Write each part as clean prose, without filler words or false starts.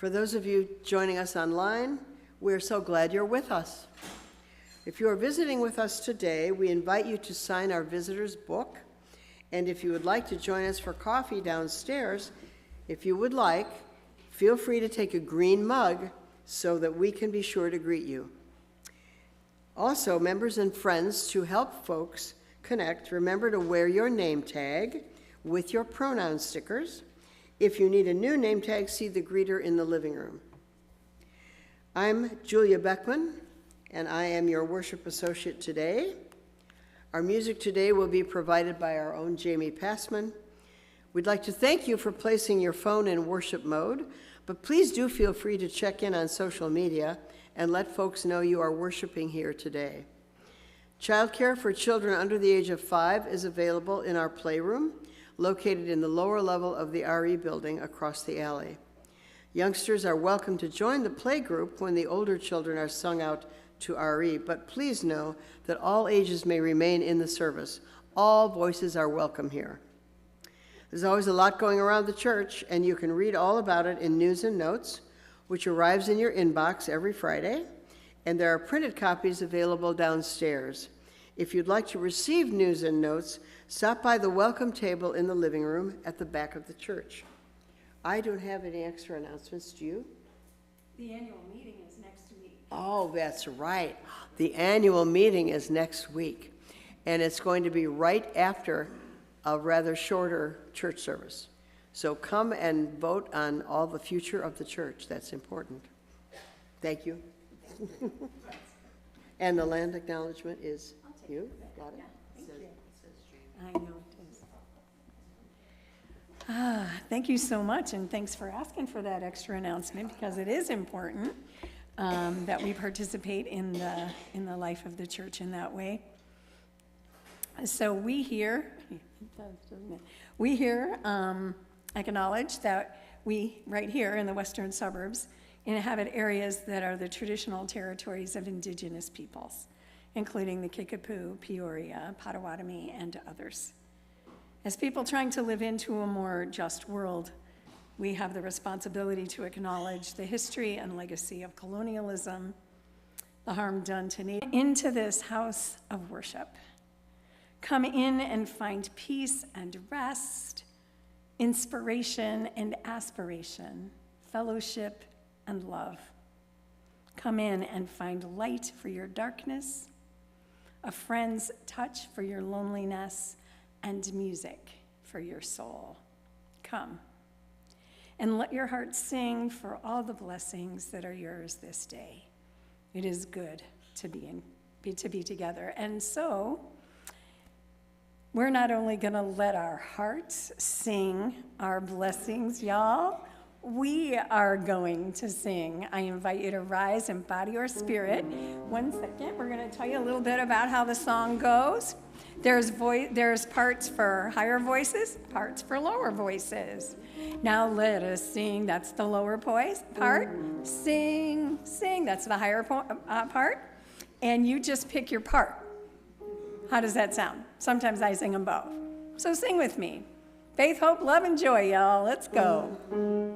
For those of you joining us online, we're so glad you're with us. If you are visiting with us today, we invite you to sign our visitor's book. And if you would like to join us for coffee downstairs, if you would like, feel free to take a green mug so that we can be sure to greet you. Also, members and friends, to help folks connect, remember to wear your name tag with your pronoun stickers. If you need a new name tag, see the greeter in the living room. I'm Julia Beckman, and I am your worship associate today. Our music today will be provided by our own Jamie Passman. We'd like to thank you for placing your phone in worship mode, but please do feel free to check in on social media and let folks know you are worshiping here today. Childcare for children under the age of 5 is available in our playroom, located in the lower level of the RE building across the alley. Youngsters are welcome to join the play group when the older children are sung out to RE, but please know that all ages may remain in the service. All voices are welcome here. There's always a lot going around the church, and you can read all about it in News and Notes, which arrives in your inbox every Friday, and there are printed copies available downstairs. If you'd like to receive News and Notes, stop by the welcome table in the living room at the back of the church. I don't have any extra announcements, do you? The annual meeting is next week. Oh, that's right. The annual meeting is next week, and it's going to be right after a rather shorter church service. So come and vote on all the future of the church. That's important. Thank you. And the land acknowledgement is you? Got it? Thank you. I know it is. Thank you so much, and thanks for asking for that extra announcement, because it is important that we participate in the life of the church in that way. So we here acknowledge that we, right here in the western suburbs, inhabit areas that are the traditional territories of indigenous peoples, including the Kickapoo, Peoria, Potawatomi, and others. As people trying to live into a more just world, we have the responsibility to acknowledge the history and legacy of colonialism, the harm done to nature, into this house of worship. Come in and find peace and rest, inspiration and aspiration, fellowship and love. Come in and find light for your darkness, a friend's touch for your loneliness, and music for your soul. Come, and let your heart sing for all the blessings that are yours this day. It is good to be together. And so, we're not only gonna let our hearts sing our blessings, y'all, we are going to sing. I invite you to rise and body or spirit. 1 second, we're gonna tell you a little bit about how the song goes. There's parts for higher voices, parts for lower voices. Now let us sing, that's the lower voice part. Sing, sing, that's the higher part. And you just pick your part. How does that sound? Sometimes I sing them both. So sing with me. Faith, hope, love, and joy, y'all. Let's go. Oh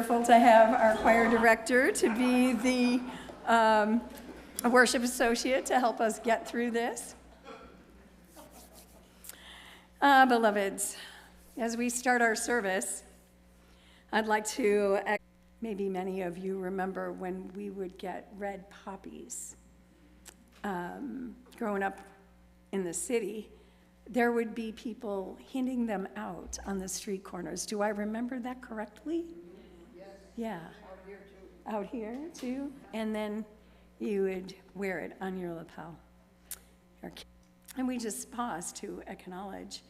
wonderful to have our choir director to be the worship associate to help us get through this. Beloveds, as we start our service, I'd like to, maybe many of you remember when we would get red poppies. Growing up in the city, there would be people handing them out on the street corners. Do I remember that correctly? Yes. Yeah. Out here too. Out here too? And then you would wear it on your lapel. And we just pause to acknowledge.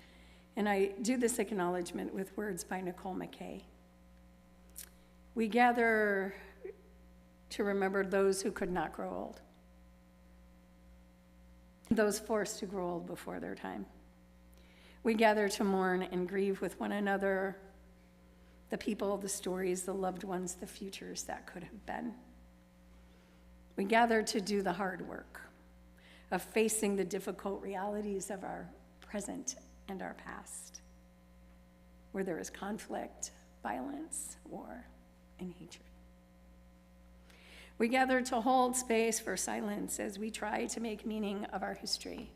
And I do this acknowledgement with words by Nicole McKay. We gather to remember those who could not grow old, those forced to grow old before their time. We gather to mourn and grieve with one another, the people, the stories, the loved ones, the futures that could have been. We gather to do the hard work of facing the difficult realities of our present and our past, where there is conflict, violence, war, and hatred. We gather to hold space for silence as we try to make meaning of our history,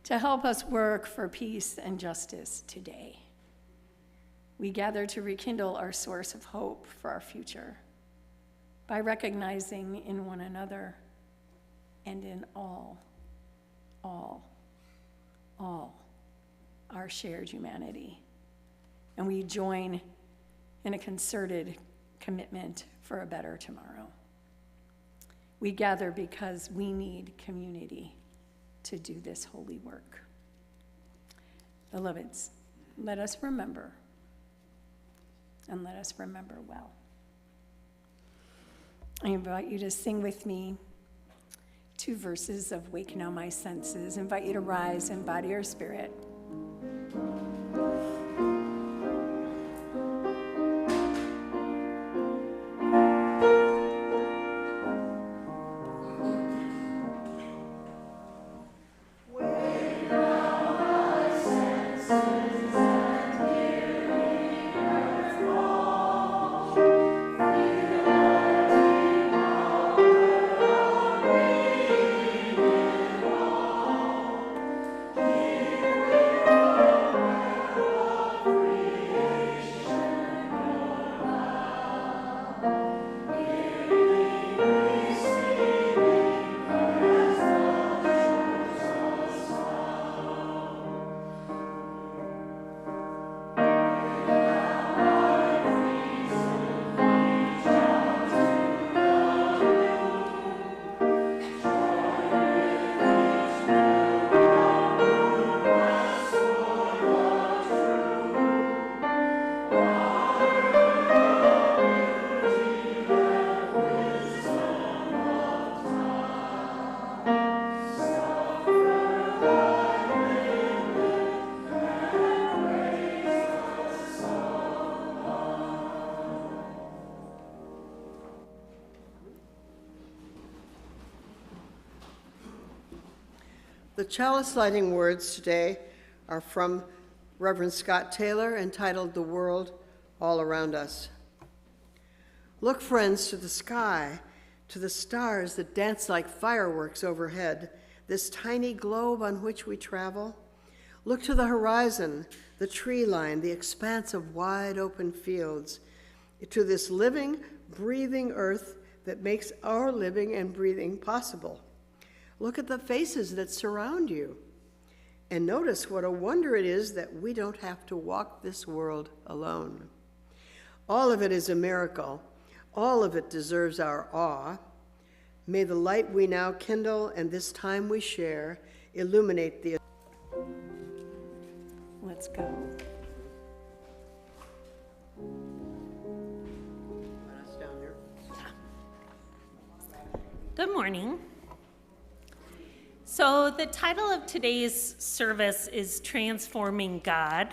to help us work for peace and justice today. We gather to rekindle our source of hope for our future by recognizing in one another and in all our shared humanity. And we join in a concerted commitment for a better tomorrow. We gather because we need community to do this holy work. Beloveds, let us remember, and let us remember well. I invite you to sing with me 2 verses of Wake Now My Senses. I invite you to rise in body or spirit. The chalice lighting words today are from Reverend Scott Taylor, entitled "The World All Around Us." Look, friends, to the sky, to the stars that dance like fireworks overhead, this tiny globe on which we travel. Look to the horizon, the tree line, the expanse of wide open fields, to this living, breathing earth that makes our living and breathing possible. Look at the faces that surround you, and notice what a wonder it is that we don't have to walk this world alone. All of it is a miracle. All of it deserves our awe. May the light we now kindle and this time we share illuminate the... Let's go. Let us down here. Good morning. So the title of today's service is Transforming God.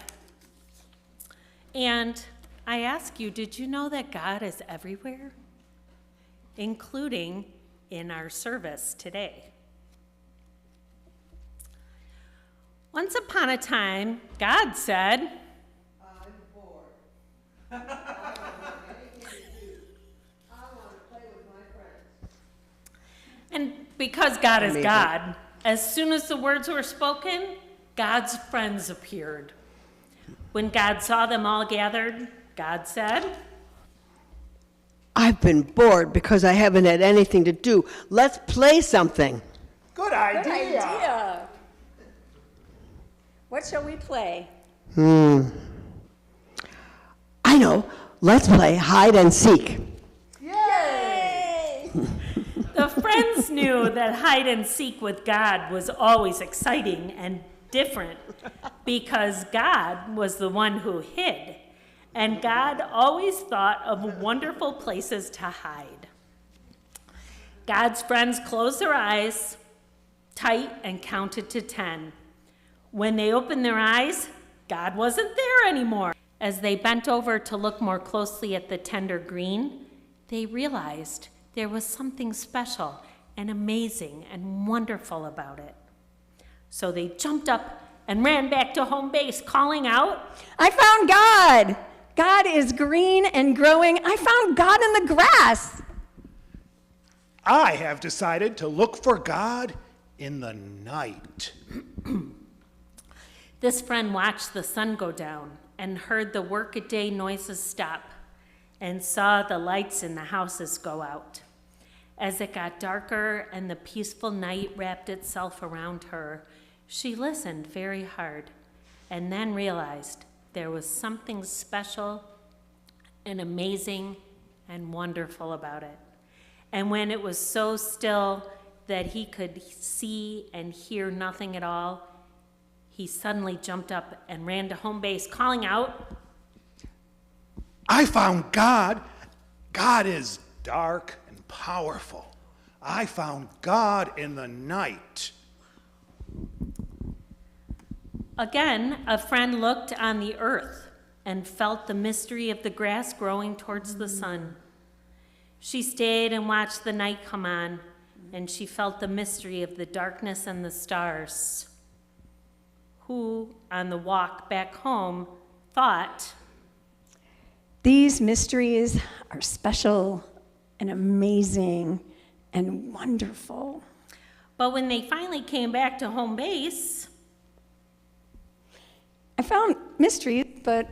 And I ask you, did you know that God is everywhere, including in our service today? Once upon a time, God said, I'm bored. And because God is Amazing. God, as soon as the words were spoken, God's friends appeared. When God saw them all gathered, God said, I've been bored because I haven't had anything to do. Let's play something. Good idea. Good idea. What shall we play? I know. Let's play hide and seek. Yay! the friends knew that hide and seek with God was always exciting and different because God was the one who hid, and God always thought of wonderful places to hide. God's friends closed their eyes tight and counted to 10. When they opened their eyes, God wasn't there anymore. As they bent over to look more closely at the tender green, they realized there was something special and amazing and wonderful about it. So they jumped up and ran back to home base, calling out, I found God. God is green and growing. I found God in the grass. I have decided to look for God in the night. This friend watched the sun go down and heard the workaday noises stop and saw the lights in the houses go out. As it got darker and the peaceful night wrapped itself around her, she listened very hard and then realized there was something special and amazing and wonderful about it. And when it was so still that he could see and hear nothing at all, he suddenly jumped up and ran to home base, calling out, I found God. God is dark and powerful. I found God in the night. Again, a friend looked on the earth and felt the mystery of the grass growing towards the sun. She stayed and watched the night come on, and she felt the mystery of the darkness and the stars. Who, on the walk back home, thought, These mysteries are special and amazing and wonderful. but when they finally came back to home base, I found mysteries, but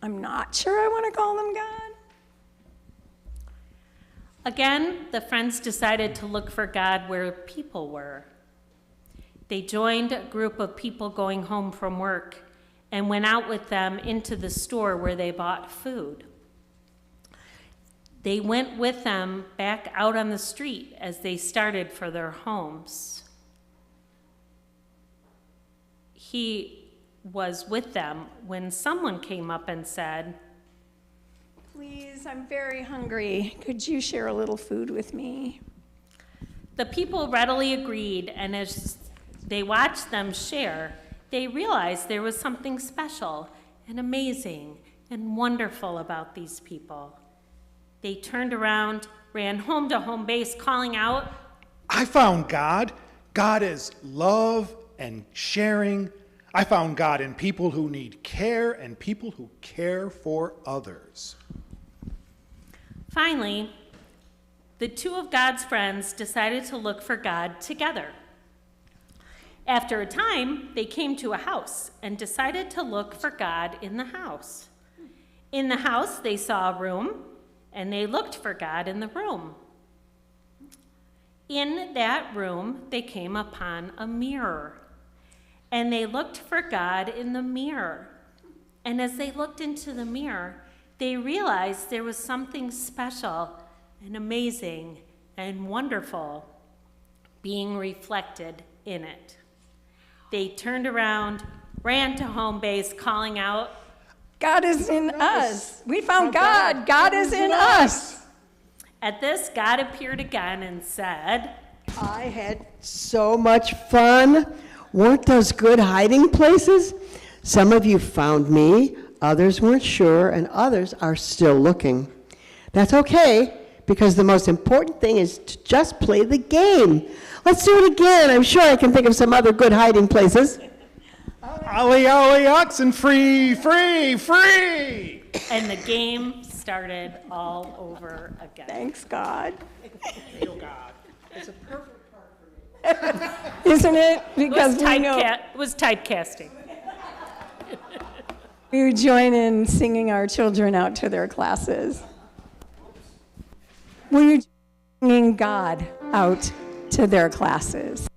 I'm not sure I want to call them God. again, the friends decided to look for God where people were. They joined a group of people going home from work and went out with them into the store where they bought food. They went with them back out on the street as they started for their homes. He was with them when someone came up and said, Please, I'm very hungry. Could you share a little food with me? The people readily agreed, and as they watched them share, they realized there was something special and amazing and wonderful about these people. They turned around, ran home to home base, calling out, I found God. God is love and sharing. I found God in people who need care and people who care for others. Finally, the two of God's friends decided to look for God together. After a time, they came to a house and decided to look for God in the house. In the house, they saw a room, and they looked for God in the room. In that room, they came upon a mirror, and they looked for God in the mirror. And as they looked into the mirror, they realized there was something special and amazing and wonderful being reflected in it. They turned around, ran to home base, calling out, God is in us. We found God. God is in us. At this, God appeared again and said, I had so much fun. Weren't those good hiding places? Some of you found me, others weren't sure, and others are still looking. That's okay, because the most important thing is to just play the game. Let's do it again. I'm sure I can think of some other good hiding places. Ollie, ollie, oxen, free, free, free. and the game started all over again. Thanks, God. Hail God. It's a perfect part for me. Isn't it? Because we know It was typecasting. we join in singing our children out to their classes. We're singing God out to their classes.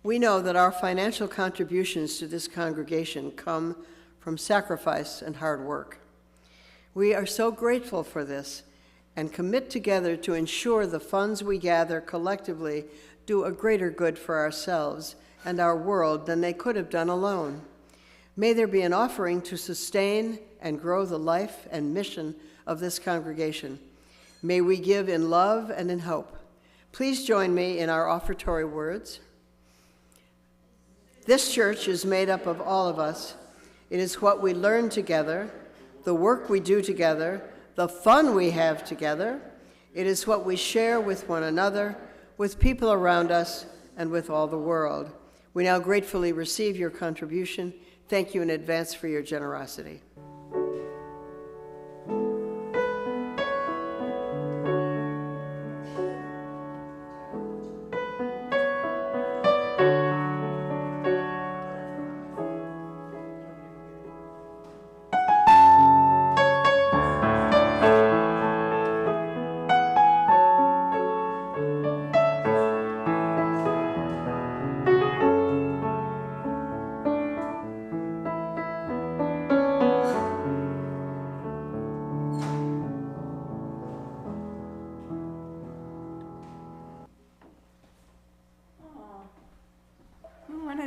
We know that our financial contributions to this congregation come from sacrifice and hard work. We are so grateful for this and commit together to ensure the funds we gather collectively do a greater good for ourselves and our world than they could have done alone. May there be an offering to sustain and grow the life and mission of this congregation. May we give in love and in hope. Please join me in our offertory words. This church is made up of all of us. It is what we learn together, the work we do together, the fun we have together. It is what we share with one another, with people around us, and with all the world. We now gratefully receive your contribution. Thank you in advance for your generosity.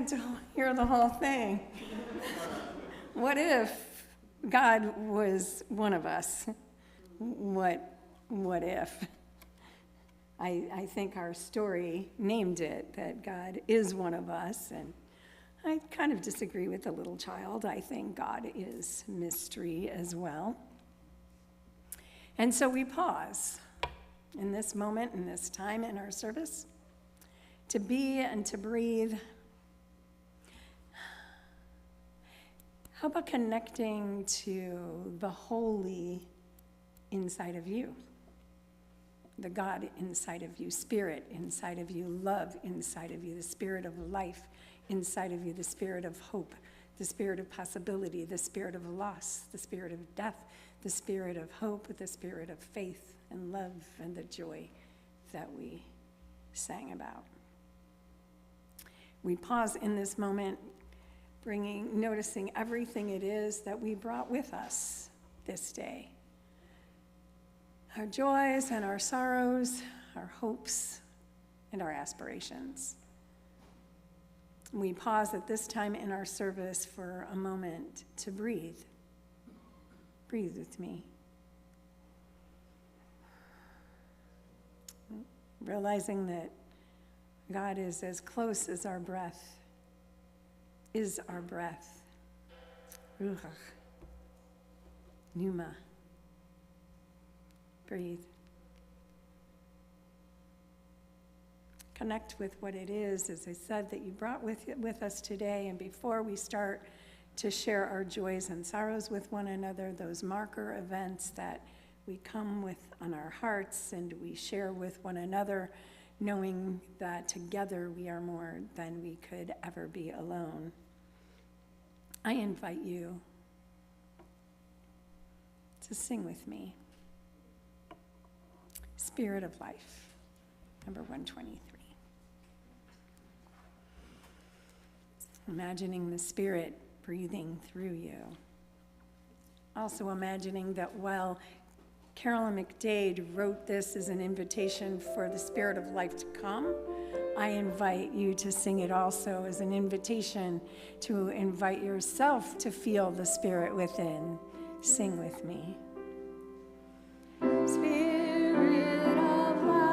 To hear the whole thing. What if God was one of us? What if? I think our story named it, that God is one of us, and I kind of disagree with the little child. I think God is mystery as well. And so we pause in this moment, in this time in our service, to be and to breathe. How about connecting to the holy inside of you? The God inside of you, spirit inside of you, love inside of you, the spirit of life inside of you, the spirit of hope, the spirit of possibility, the spirit of loss, the spirit of death, the spirit of hope, the spirit of faith and love and the joy that we sang about. We pause in this moment, noticing everything it is that we brought with us this day. Our joys and our sorrows, our hopes and our aspirations. We pause at this time in our service for a moment to breathe. Breathe with me. Realizing that God is as close as our breath is our breath. Ruach. Pneuma. Breathe. Connect with what it is, as I said, that you brought with us today. And before we start to share our joys and sorrows with one another, those marker events that we come with on our hearts and we share with one another, knowing that together we are more than we could ever be alone. I invite you to sing with me. Spirit of Life, number 123. Imagining the Spirit breathing through you. Also imagining that while Carolyn McDade wrote this as an invitation for the Spirit of life to come. I invite you to sing it also as an invitation to invite yourself to feel the Spirit within. Sing with me. Spirit of life.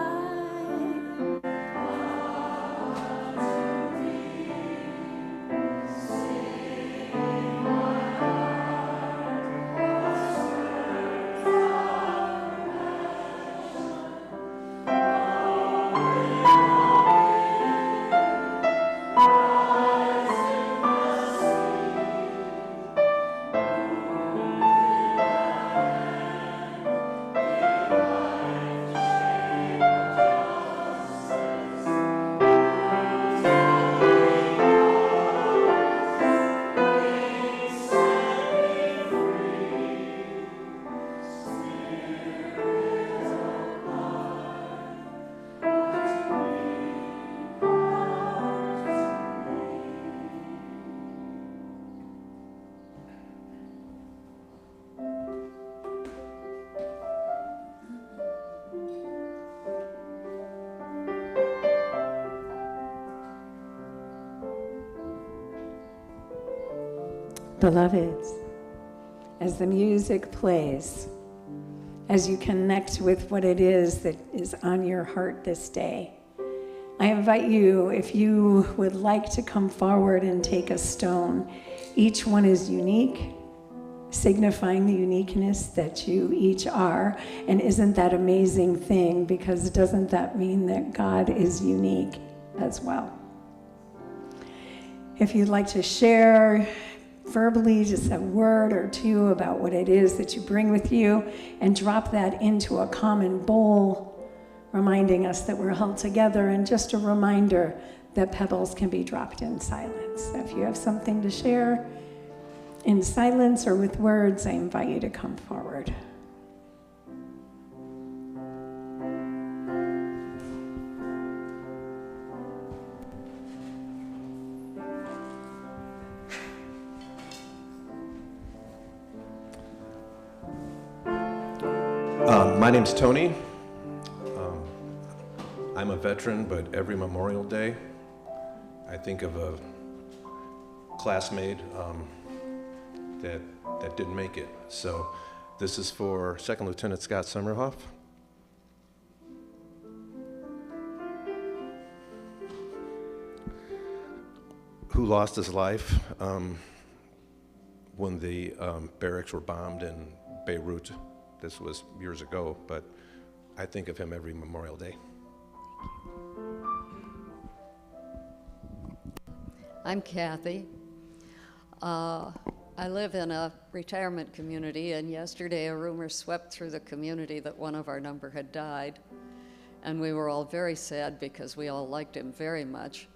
Beloveds, as the music plays, as you connect with what it is that is on your heart this day, I invite you, if you would like to come forward and take a stone. Each one is unique, signifying the uniqueness that you each are. And isn't that amazing thing? Because doesn't that mean that God is unique as well? If you'd like to share verbally just a word or two about what it is that you bring with you, and drop that into a common bowl, reminding us that we're held together, and just a reminder that pebbles can be dropped in silence. If you have something to share in silence or with words, I invite you to come forward. My name's Tony. I'm a veteran, but every Memorial Day, I think of a classmate that didn't make it. So this is for Second Lieutenant Scott Summerhoff. Who lost his life when the barracks were bombed in Beirut. This was years ago, but I think of him every Memorial Day. I'm Kathy. I live in a retirement community, and yesterday a rumor swept through the community that one of our number had died. And we were all very sad because we all liked him very much.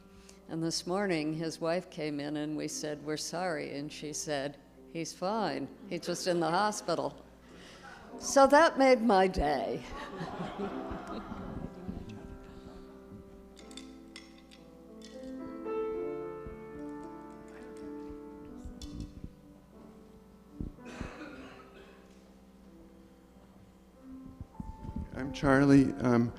And this morning his wife came in and we said, "We're sorry." And she said, "He's fine. He's just in the hospital." So that made my day. I'm Charlie. A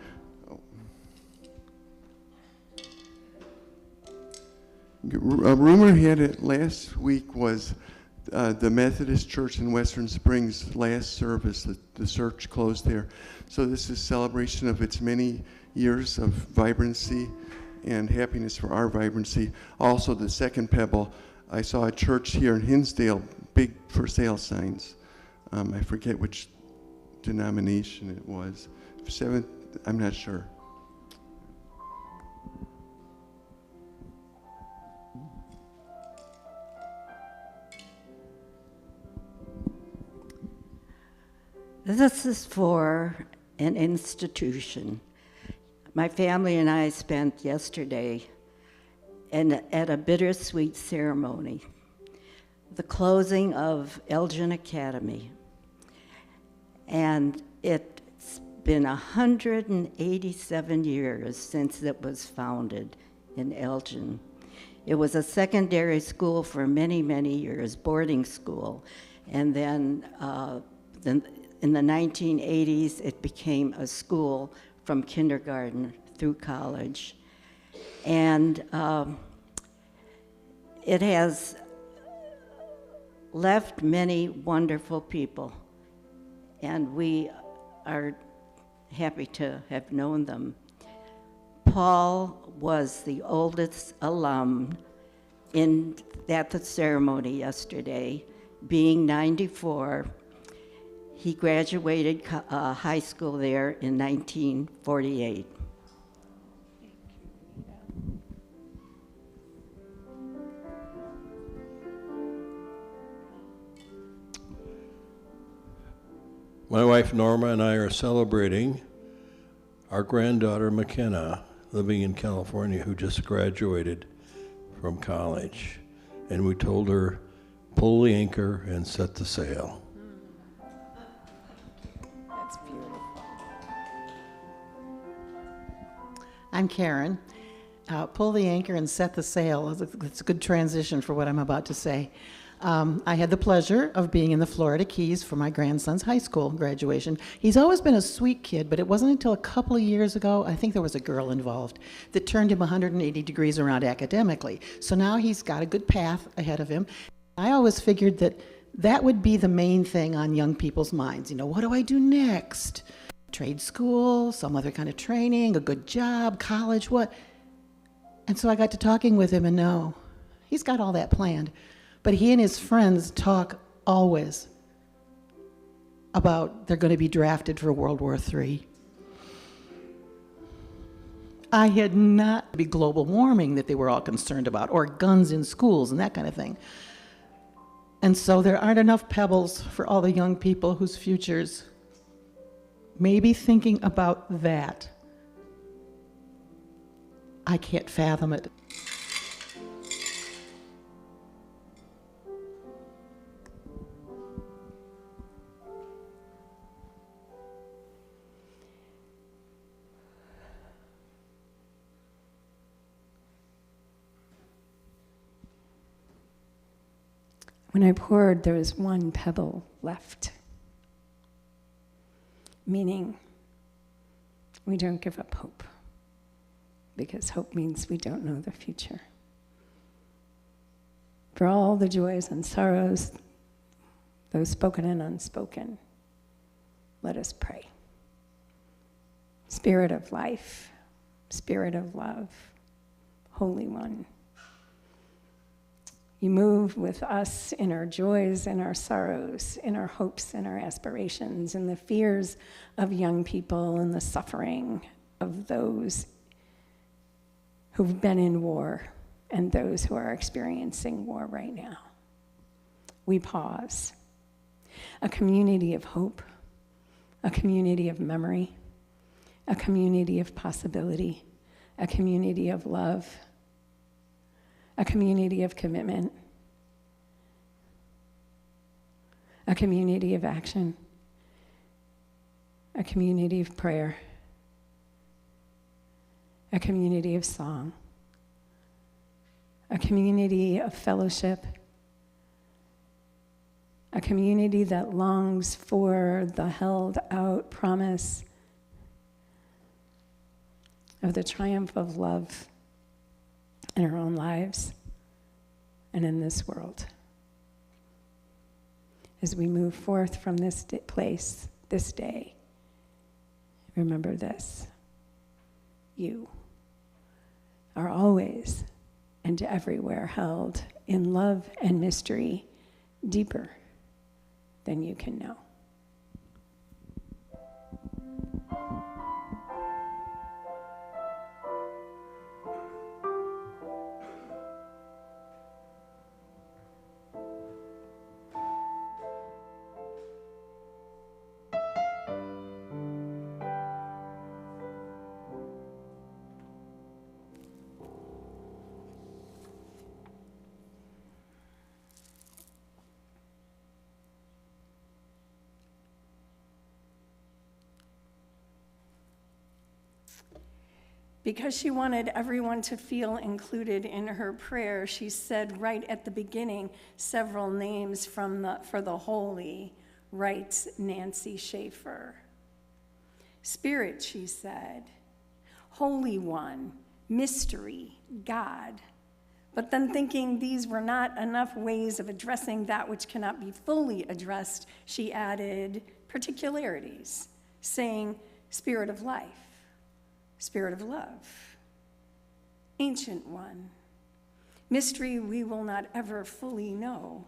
rumor had it last week was the Methodist Church in Western Springs last service, the church closed there. So this is celebration of its many years of vibrancy and happiness for our vibrancy. Also, the second pebble, I saw a church here in Hinsdale, big for sale signs. I forget which denomination it was. Seventh, I'm not sure. This is for an institution. My family and I spent yesterday at a bittersweet ceremony, the closing of Elgin Academy. And it's been 187 years since it was founded in Elgin. It was a secondary school for many, many years, boarding school. And then in the 1980s, it became a school from kindergarten through college. And it has left many wonderful people, and we are happy to have known them. Paul was the oldest alum at the ceremony yesterday, being 94. He graduated high school there in 1948. My wife Norma and I are celebrating our granddaughter McKenna, living in California, who just graduated from college. And we told her, pull the anchor and set the sail. That's beautiful. I'm Karen. Pull the anchor and set the sail. It's a good transition for what I'm about to say. I had the pleasure of being in the Florida Keys for my grandson's high school graduation. He's always been a sweet kid, but it wasn't until a couple of years ago, I think there was a girl involved, that turned him 180 degrees around academically. So now he's got a good path ahead of him. I always figured that that would be the main thing on young people's minds. You know, what do I do next? Trade school, some other kind of training, a good job, college, what? And so I got to talking with him, and no, he's got all that planned. But he and his friends talk always about they're going to be drafted for World War III. I had not be global warming that they were all concerned about, or guns in schools and that kind of thing. And so there aren't enough pebbles for all the young people whose futures may be thinking about that. I can't fathom it. When I poured, there was one pebble left, meaning we don't give up hope, because hope means we don't know the future. For all the joys and sorrows, those spoken and unspoken, let us pray. Spirit of life, Spirit of love, Holy One, you move with us in our joys and our sorrows, in our hopes and our aspirations, in the fears of young people and the suffering of those who've been in war and those who are experiencing war right now. We pause. A community of hope, a community of memory, a community of possibility, a community of love, a community of commitment, a community of action, a community of prayer, a community of song, a community of fellowship, a community that longs for the held out promise of the triumph of love in our own lives and in this world. As we move forth from this place, this day, remember this: you are always and everywhere held in love and mystery deeper than you can know. Because she wanted everyone to feel included in her prayer, she said right at the beginning several names for the holy: writes Nancy Schaefer. Spirit, she said, Holy One, mystery, God. But then thinking these were not enough ways of addressing that which cannot be fully addressed, she added particularities, saying, Spirit of life, Spirit of love, Ancient One, mystery we will not ever fully know,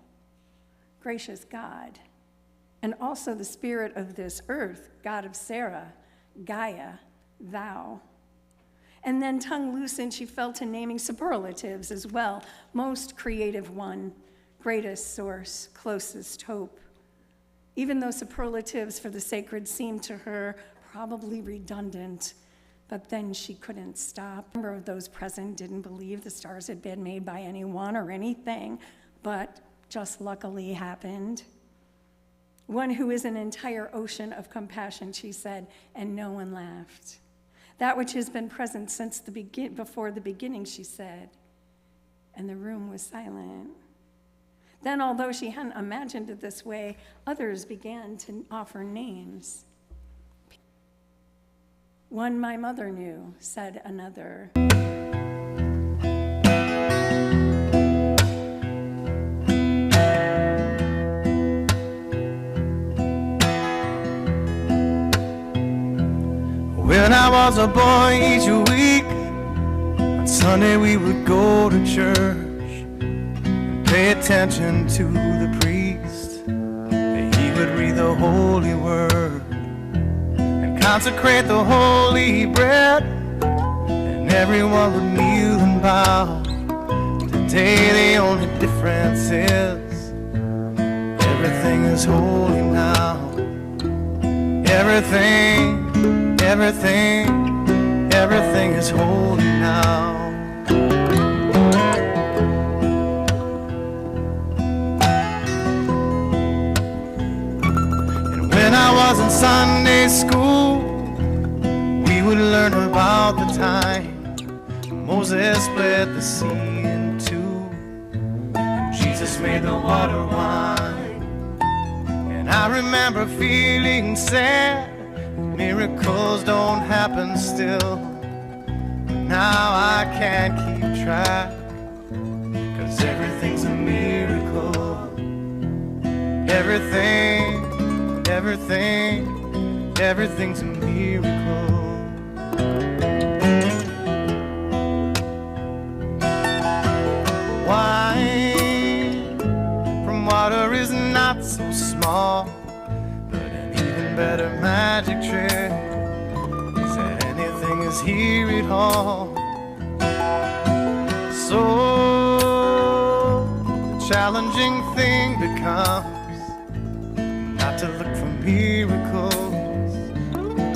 gracious God, and also the Spirit of this earth, God of Sarah, Gaia, thou. And then tongue loosened, she fell to naming superlatives as well. Most creative one, greatest source, closest hope. Even though superlatives for the sacred seemed to her probably redundant, but then she couldn't stop. A number of those present didn't believe the stars had been made by anyone or anything, but just luckily happened. One who is an entire ocean of compassion, she said, and no one laughed. That which has been present since before the beginning, she said, and the room was silent. Then, although she hadn't imagined it this way, others began to offer names. One my mother knew, said another. When I was a boy, each week on Sunday we would go to church and pay attention to the priest. He would read the holy word and consecrate the holy bread, and everyone would kneel and bow. Today the only difference is everything is holy now. Everything is holy now. And when I was in Sunday school, we would learn about the time Moses split the sea in two, and Jesus made the water wine. And I remember feeling sad. Miracles don't happen still. Now I can't keep track, 'cause everything's a miracle. Everything's a miracle. Wine from water is not so small, better magic trick is that anything is here at all. So the challenging thing becomes not to look for miracles,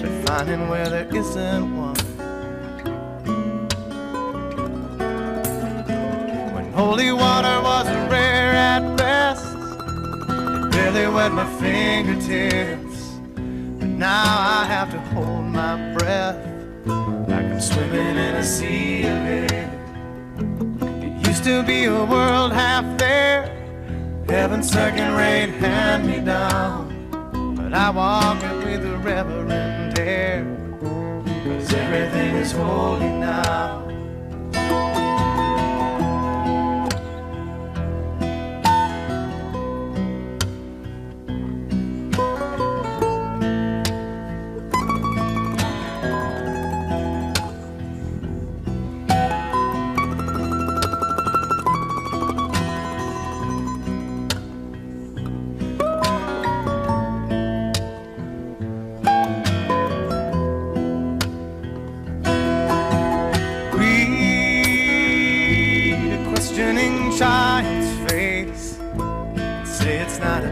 but finding where there isn't one. When holy water was rare at best, it barely wet my fingertips. Now I have to hold my breath like I'm swimming in a sea of it. It used to be a world half there, heaven's second-rate hand-me-down, but I walk it with a reverent air, 'cause everything is holy now.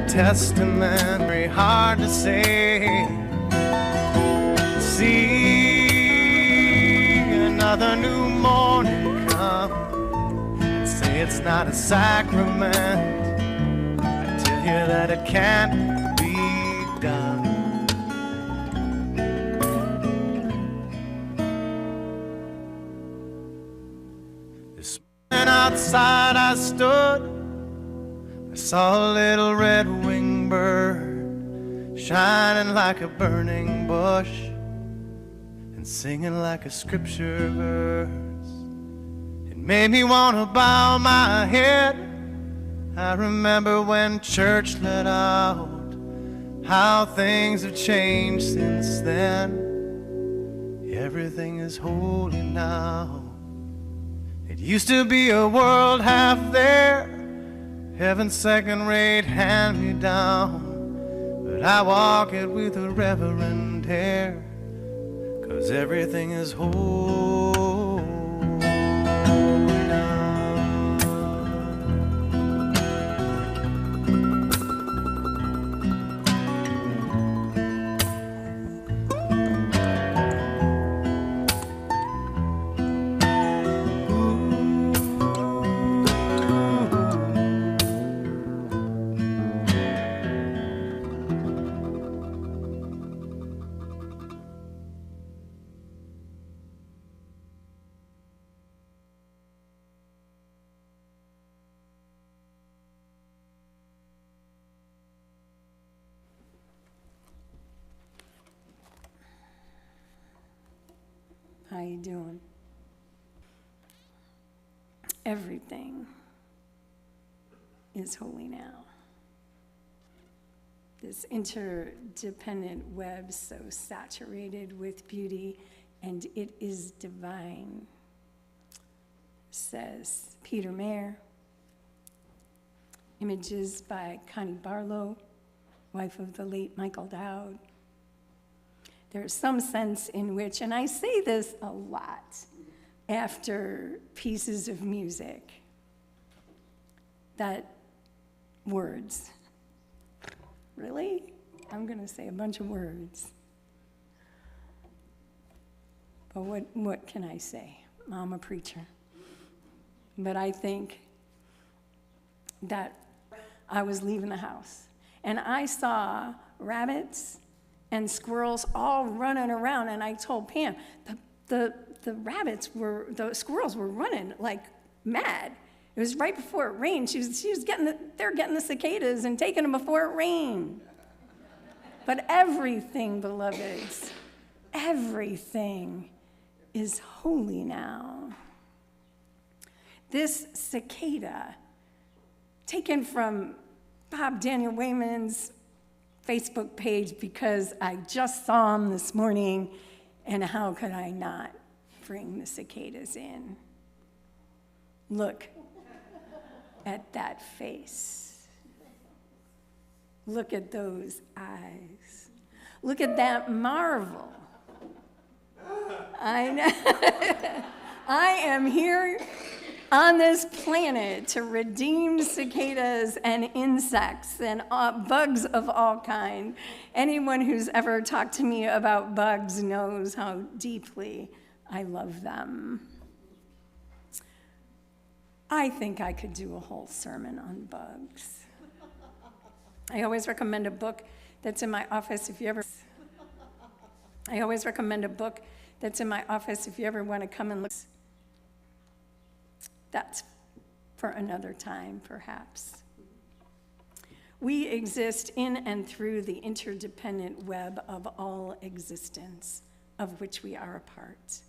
Testament, very hard to say. See another new morning come and say it's not a sacrament. I tell you that it can't be done. This morning outside I stood, I saw a little red-winged bird shining like a burning bush and singing like a scripture verse. It made me want to bow my head. I remember when church let out, how things have changed since then. Everything is holy now. It used to be a world half there, heaven's second-rate hand-me-down. But I walk it with a reverent air, 'cause everything is holy now. How you doing? Everything is holy now. This interdependent web so saturated with beauty, and it is divine, says Peter Mayer. Images by Connie Barlow, wife of the late Michael Dowd. There's some sense in which, and I say this a lot after pieces of music, that words, really? I'm going to say a bunch of words. But what can I say? I'm a preacher. But I think that I was leaving the house, and I saw rabbits and squirrels all running around, and I told Pam, the squirrels were running like mad. It was right before it rained. She was they're getting the cicadas and taking them before it rained. But everything, beloveds, everything is holy now. This cicada, taken from Bob Daniel Wayman's Facebook page because I just saw him this morning, and how could I not bring the cicadas in? Look at that face. Look at those eyes. Look at that marvel. I know. I am here on this planet to redeem cicadas and insects and bugs of all kind. Anyone who's ever talked to me about bugs knows how deeply I love them. I think I could do a whole sermon on bugs. I always recommend a book that's in my office if you ever want to come and look. That's for another time, perhaps. We exist in and through the interdependent web of all existence, of which we are a part.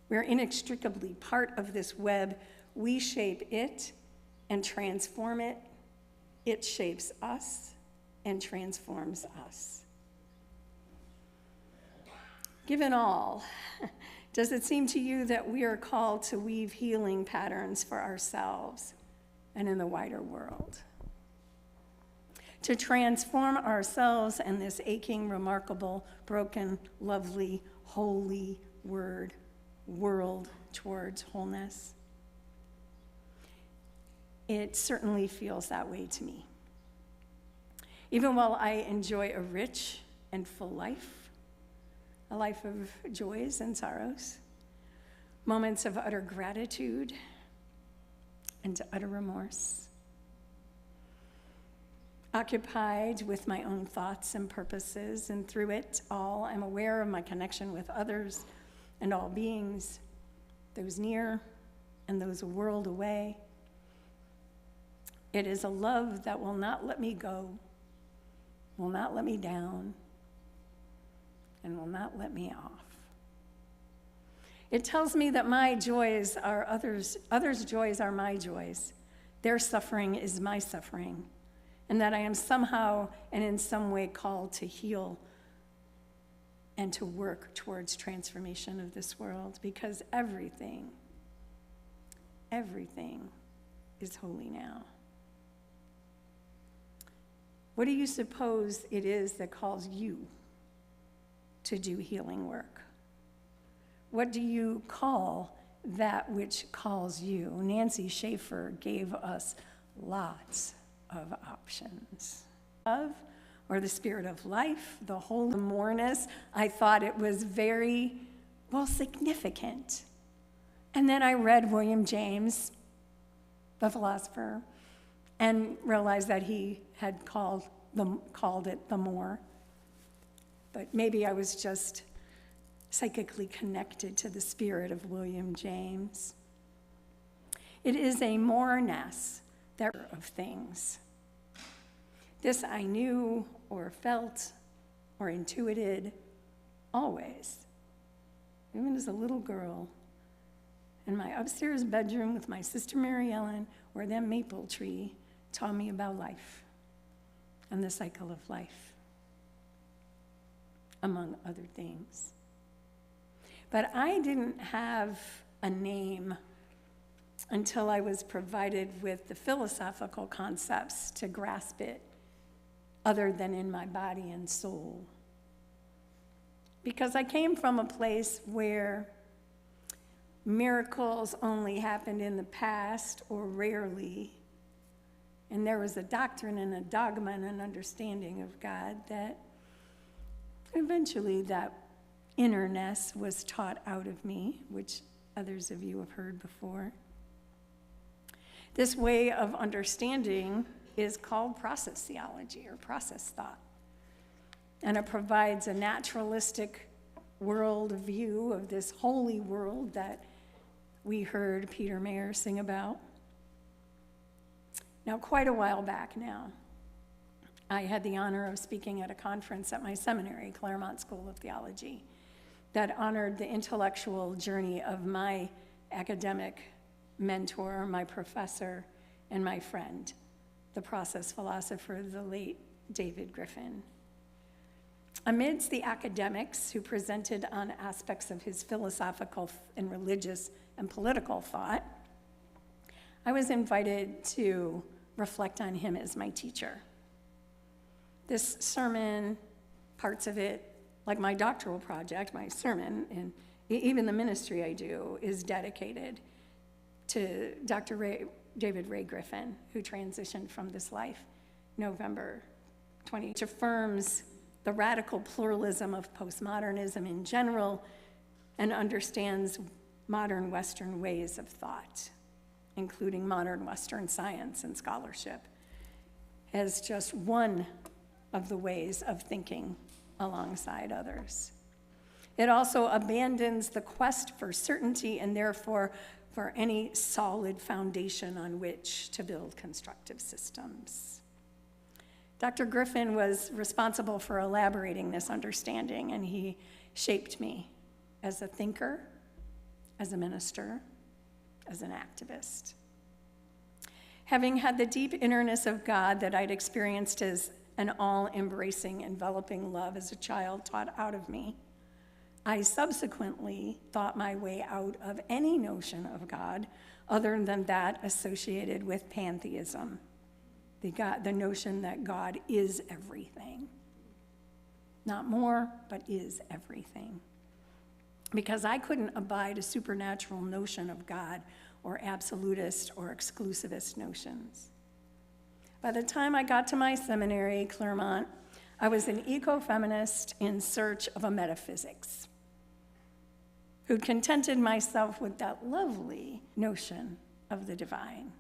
We're inextricably part of this web. We shape it and transform it. It shapes us and transforms us. Given all, does it seem to you that we are called to weave healing patterns for ourselves and in the wider world? To transform ourselves and this aching, remarkable, broken, lovely, holy world towards wholeness? It certainly feels that way to me. Even while I enjoy a rich and full life, a life of joys and sorrows, moments of utter gratitude and utter remorse, occupied with my own thoughts and purposes, and through it all, I'm aware of my connection with others and all beings, those near and those a world away. It is a love that will not let me go will not let me down, and will not let me off. It tells me that my joys are others' joys are my joys. Their suffering is my suffering, and that I am somehow and in some way called to heal and to work towards transformation of this world, because everything is holy now. What do you suppose it is that calls you to do healing work? What do you call that which calls you? Nancy Schaefer gave us lots of options. Love, or the spirit of life, the whole moreness. I thought it was very, significant. And then I read William James, the philosopher, and realized that he had called it the more. But maybe I was just psychically connected to the spirit of William James. It is a moreness of things. This I knew or felt or intuited always, even as a little girl, in my upstairs bedroom with my sister Mary Ellen, where that maple tree taught me about life and the cycle of life, among other things. But I didn't have a name until I was provided with the philosophical concepts to grasp it, other than in my body and soul. Because I came from a place where miracles only happened in the past or rarely, and there was a doctrine and a dogma and an understanding of God that eventually that innerness was taught out of me, which others of you have heard before. This way of understanding is called process theology or process thought. And it provides a naturalistic world view of this holy world that we heard Peter Mayer sing about. Now, quite a while back now, I had the honor of speaking at a conference at my seminary, Claremont School of Theology, that honored the intellectual journey of my academic mentor, my professor, and my friend, the process philosopher, the late David Griffin. Amidst the academics who presented on aspects of his philosophical and religious and political thought, I was invited to reflect on him as my teacher. This sermon, parts of it, like my doctoral project, my sermon, and even the ministry I do, is dedicated to David Ray Griffin, who transitioned from this life November 20, which affirms the radical pluralism of postmodernism in general and understands modern Western ways of thought, including modern Western science and scholarship, as just one of the ways of thinking alongside others. It also abandons the quest for certainty and therefore for any solid foundation on which to build constructive systems. Dr. Griffin was responsible for elaborating this understanding, and he shaped me as a thinker, as a minister, as an activist. Having had the deep innerness of God that I'd experienced as an all-embracing, enveloping love as a child taught out of me, I subsequently thought my way out of any notion of God other than that associated with pantheism, the notion that God is everything. Not more, but is everything. Because I couldn't abide a supernatural notion of God or absolutist or exclusivist notions. By the time I got to my seminary, Claremont, I was an ecofeminist in search of a metaphysics who'd contented myself with that lovely notion of the divine.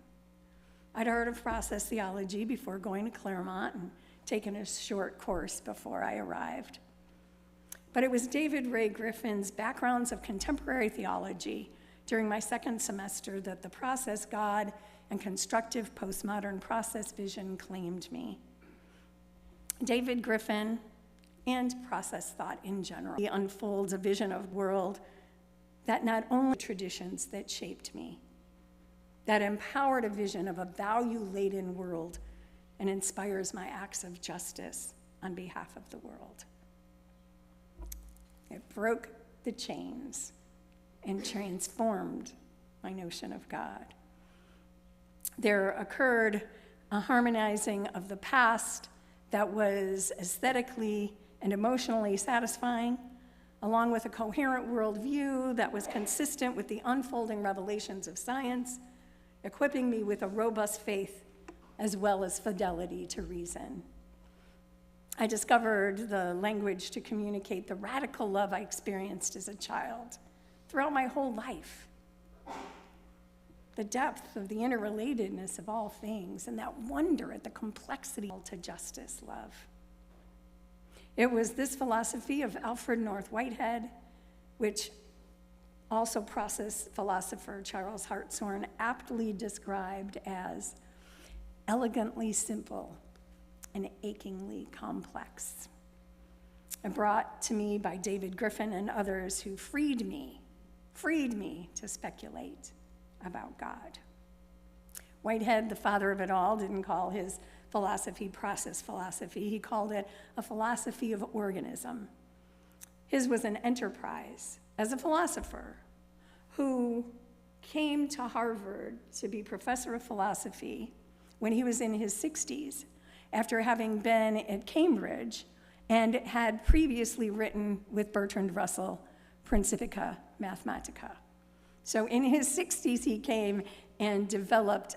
I'd heard of process theology before going to Claremont and taken a short course before I arrived. But it was David Ray Griffin's Backgrounds of Contemporary Theology during my second semester that the process God and constructive postmodern process vision claimed me. David Griffin, and process thought in general. He unfolds a vision of world that not only traditions that shaped me, that empowered a vision of a value-laden world and inspires my acts of justice on behalf of the world. It broke the chains and transformed my notion of God. There occurred a harmonizing of the past that was aesthetically and emotionally satisfying, along with a coherent worldview that was consistent with the unfolding revelations of science, equipping me with a robust faith as well as fidelity to reason. I discovered the language to communicate the radical love I experienced as a child throughout my whole life. The depth of the interrelatedness of all things and that wonder at the complexity to justice, love. It was this philosophy of Alfred North Whitehead, which also process philosopher Charles Hartshorne aptly described as elegantly simple and achingly complex. And brought to me by David Griffin and others who freed me to speculate about God. Whitehead, the father of it all, didn't call his philosophy process philosophy. He called it a philosophy of organism. His was an enterprise as a philosopher who came to Harvard to be professor of philosophy when he was in his 60s, after having been at Cambridge and had previously written with Bertrand Russell, Principia Mathematica. So in his 60s, he came and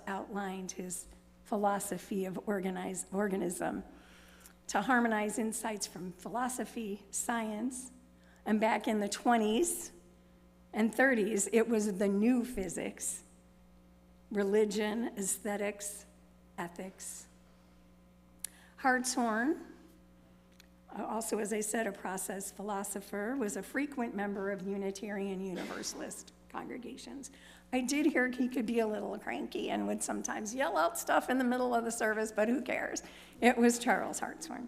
outlined his philosophy of organism to harmonize insights from philosophy, science, and back in the 20s and 30s, it was the new physics, religion, aesthetics, ethics. Hartshorne, also, as I said, a process philosopher, was a frequent member of Unitarian Universalist congregations. I did hear he could be a little cranky and would sometimes yell out stuff in the middle of the service, but who cares? It was Charles Hartshorne.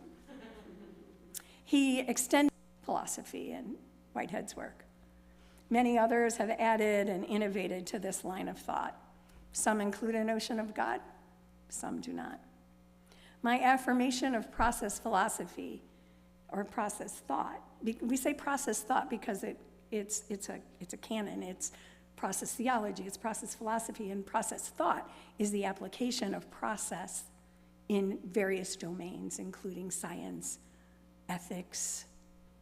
He extended philosophy in Whitehead's work. Many others have added and innovated to this line of thought. Some include a notion of God, some do not. My affirmation of process philosophy, or process thought, we say process thought because it's a canon, it's process theology, it's process philosophy, and process thought is the application of process in various domains, including science, ethics,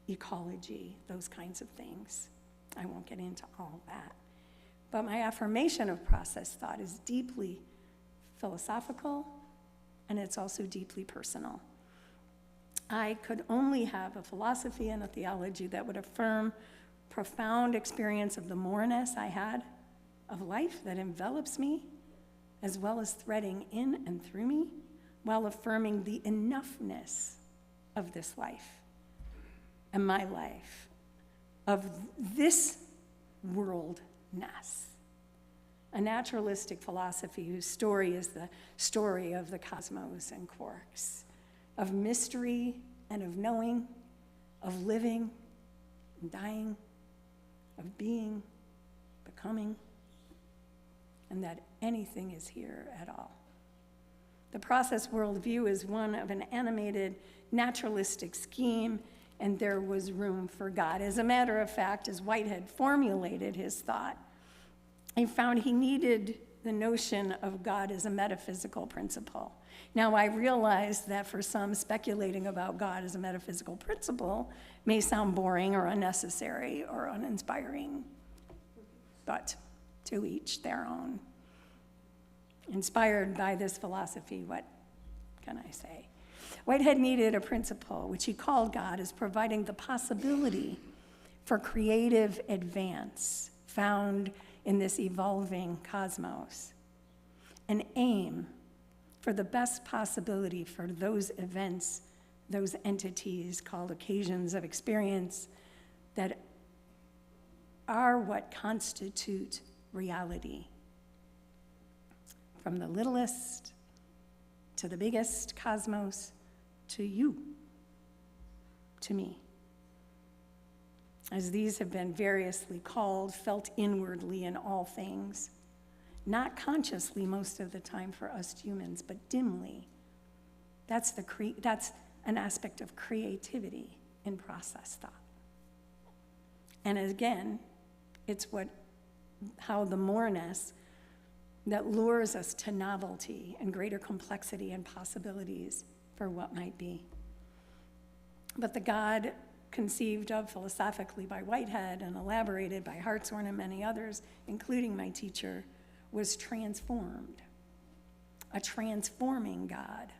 ecology, those kinds of things. I won't get into all that. But my affirmation of process thought is deeply philosophical, and it's also deeply personal. I could only have a philosophy and a theology that would affirm profound experience of the moreness I had of life that envelops me, as well as threading in and through me, while affirming the enoughness of this life and my life, of this worldness. A naturalistic philosophy whose story is the story of the cosmos and quarks, of mystery and of knowing, of living and dying, of being, becoming, and that anything is here at all. The process worldview is one of an animated naturalistic scheme, and there was room for God. As a matter of fact, as Whitehead formulated his thought, he found he needed the notion of God as a metaphysical principle. Now, I realize that for some, speculating about God as a metaphysical principle may sound boring or unnecessary or uninspiring, but to each their own. Inspired by this philosophy, what can I say? Whitehead needed a principle, which he called God as providing the possibility for creative advance found in this evolving cosmos, an aim for the best possibility for those events, those entities called occasions of experience that are what constitute reality. From the littlest to the biggest cosmos to you, to me. As these have been variously called, felt inwardly in all things, not consciously most of the time for us humans, but dimly. That's an aspect of creativity in process thought. And again, it's how the moreness that lures us to novelty and greater complexity and possibilities for what might be. But the God conceived of philosophically by Whitehead and elaborated by Hartshorne and many others, including my teacher, was transformed. A transforming God.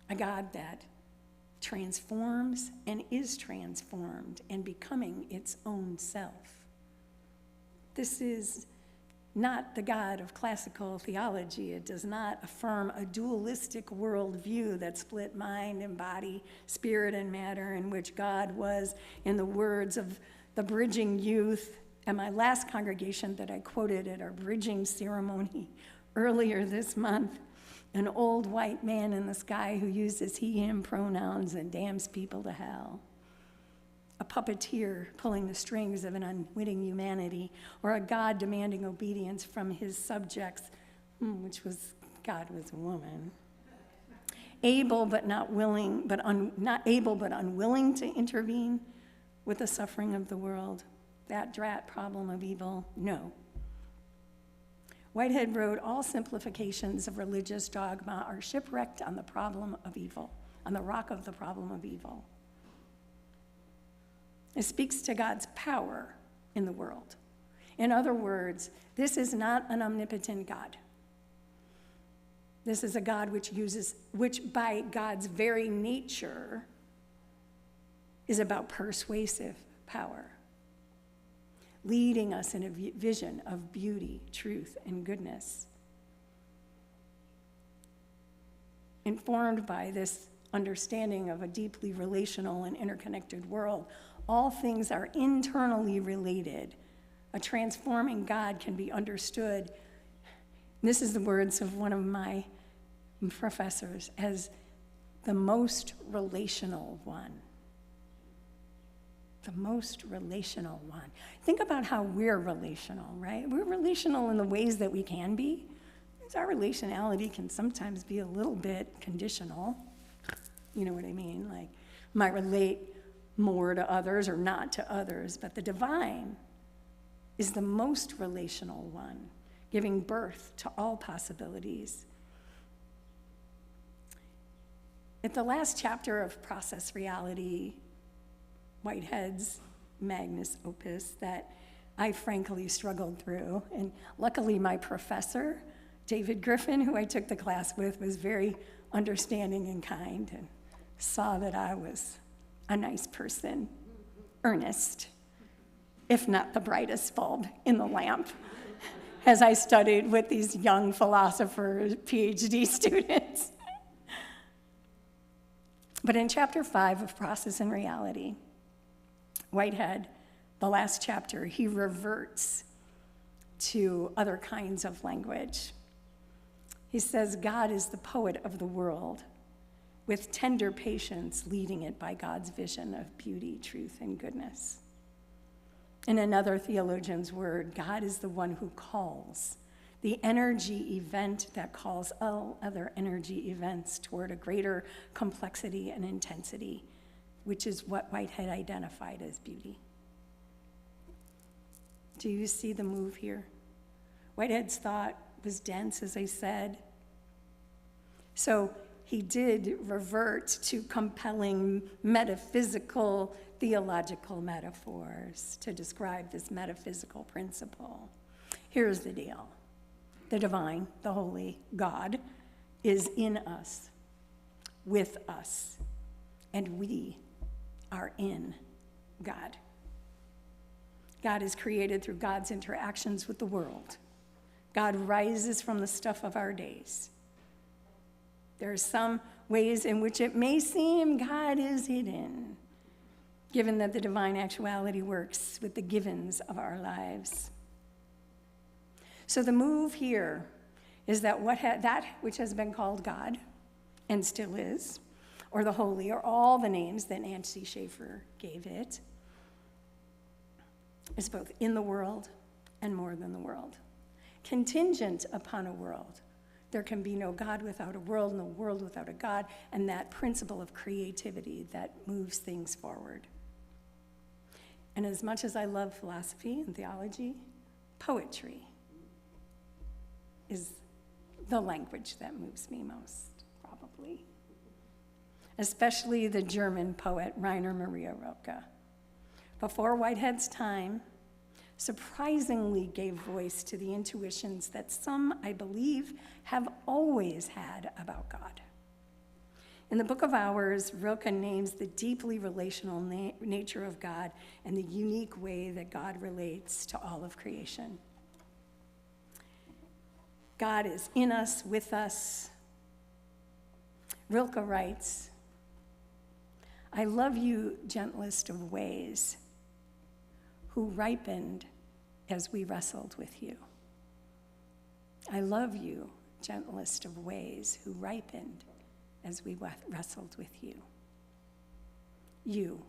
A God that transforms and is transformed and becoming its own self. This is not the God of classical theology. It does not affirm a dualistic worldview that split mind and body, spirit and matter, in which God was, in the words of the bridging youth at my last congregation that I quoted at our bridging ceremony earlier this month, an old white man in the sky who uses he, him pronouns and damns people to hell. A puppeteer pulling the strings of an unwitting humanity, or a God demanding obedience from his subjects, which was, God was a woman. Able but not willing, not able but unwilling to intervene with the suffering of the world. That drat problem of evil, no. Whitehead wrote, all simplifications of religious dogma are shipwrecked on the problem of evil, on the rock of the problem of evil. It speaks to God's power in the world. In other words, this is not an omnipotent God. This is a God which by God's very nature is about persuasive power, leading us in a vision of beauty, truth, and goodness. Informed by this understanding of a deeply relational and interconnected world, all things are internally related. A transforming God can be understood, this is the words of one of my professors, as the most relational one. The most relational one. Think about how we're relational, right? We're relational in the ways that we can be. Our relationality can sometimes be a little bit conditional. You know what I mean? Like, might relate more to others or not to others, but the divine is the most relational one, giving birth to all possibilities. At the last chapter of Process Reality, Whitehead's magnus opus that I frankly struggled through, and luckily my professor, David Griffin, who I took the class with, was very understanding and kind and saw that I was a nice person, earnest, if not the brightest bulb in the lamp, as I studied with these young philosophers, PhD students. But in chapter 5 of Process and Reality, Whitehead, the last chapter, he reverts to other kinds of language. He says, God is the poet of the world, with tender patience leading it by God's vision of beauty, truth, and goodness. In another theologian's word, God is the one who calls, the energy event that calls all other energy events toward a greater complexity and intensity, which is what Whitehead identified as beauty. Do you see the move here? Whitehead's thought was dense, as I said. So he did revert to compelling metaphysical, theological metaphors to describe this metaphysical principle. Here's the deal. The divine, the holy God, is in us, with us, and we are in God. God is created through God's interactions with the world. God rises from the stuff of our days. There are some ways in which it may seem God is hidden, given that the divine actuality works with the givens of our lives. So the move here is that that which has been called God, and still is, or the holy, or all the names that Nancy Schaefer gave it, is both in the world and more than the world. Contingent upon a world. There can be no God without a world, no world without a God, and that principle of creativity that moves things forward. And as much as I love philosophy and theology, poetry is the language that moves me most, probably. Especially the German poet Rainer Maria Rilke. Before Whitehead's time, surprisingly gave voice to the intuitions that some, I believe, have always had about God. In the Book of Hours, Rilke names the deeply relational nature of God and the unique way that God relates to all of creation. God is in us, with us. Rilke writes, I love you, gentlest of ways, who ripened as we wrestled with you. I love you, gentlest of ways, who ripened as we wrestled with you. You,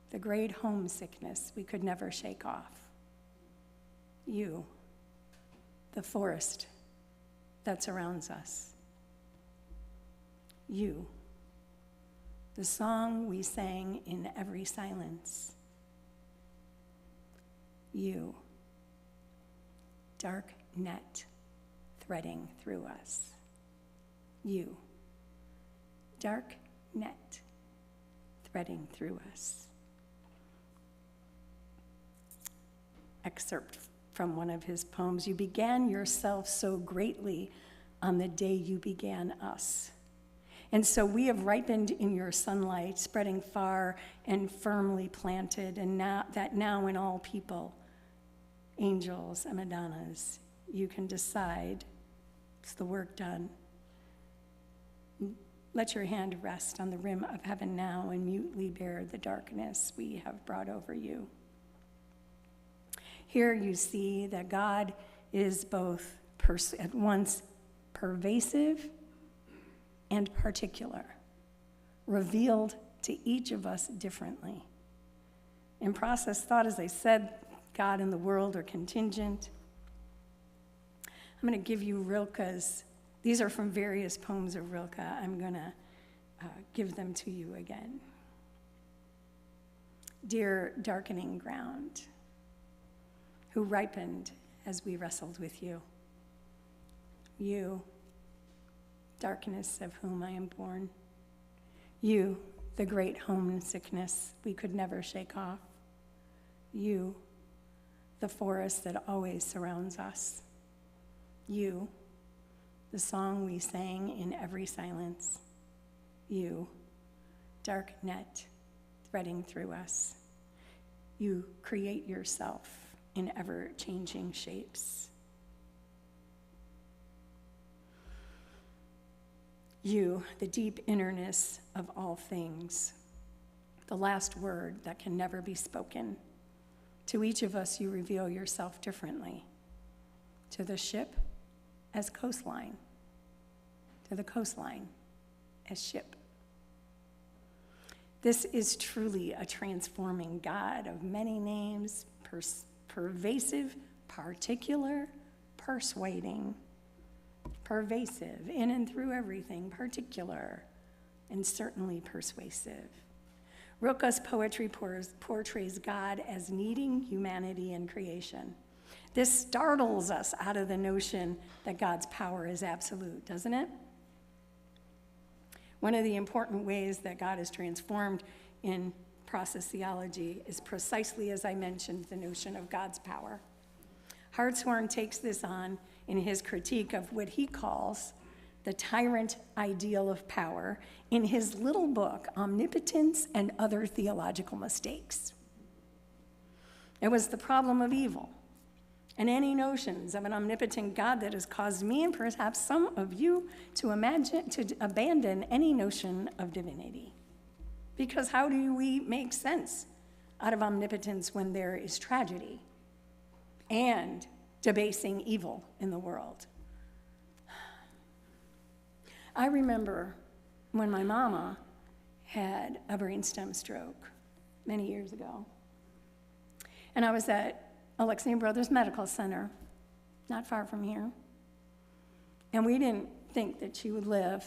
the great homesickness we could never shake off. You, the forest that surrounds us. You, the song we sang in every silence. You, dark net threading through us. You, dark net threading through us. Excerpt from one of his poems. You began yourself so greatly on the day you began us. And so we have ripened in your sunlight, spreading far and firmly planted, and now in all people, angels and Madonnas, you can decide it's the work done. Let your hand rest on the rim of heaven now and mutely bear the darkness we have brought over you. Here you see that God is both at once pervasive and particular, revealed to each of us differently. In process thought, as I said, God and the world are contingent. I'm going to give you Rilke's. These are from various poems of Rilke. I'm going to give them to you again. Dear darkening ground, who ripened as we wrestled with you. You, darkness of whom I am born. You, the great homesickness we could never shake off. You, the forest that always surrounds us. You, the song we sang in every silence. You, dark net threading through us. You create yourself in ever-changing shapes. You, the deep innerness of all things, the last word that can never be spoken. To each of us, you reveal yourself differently. To the ship, as coastline. To the coastline, as ship. This is truly a transforming God of many names, pervasive, particular, persuading, pervasive, in and through everything, particular, and certainly persuasive. Rilke's poetry portrays God as needing humanity and creation. This startles us out of the notion that God's power is absolute, doesn't it? One of the important ways that God is transformed in process theology is precisely as I mentioned, the notion of God's power. Hartshorne takes this on in his critique of what he calls the tyrant ideal of power in his little book, Omnipotence and Other Theological Mistakes. It was the problem of evil and any notions of an omnipotent God that has caused me and perhaps some of you to abandon any notion of divinity. Because how do we make sense out of omnipotence when there is tragedy and debasing evil in the world? I remember when my mama had a brainstem stroke many years ago. And I was at Alexia Brothers Medical Center, not far from here. And we didn't think that she would live.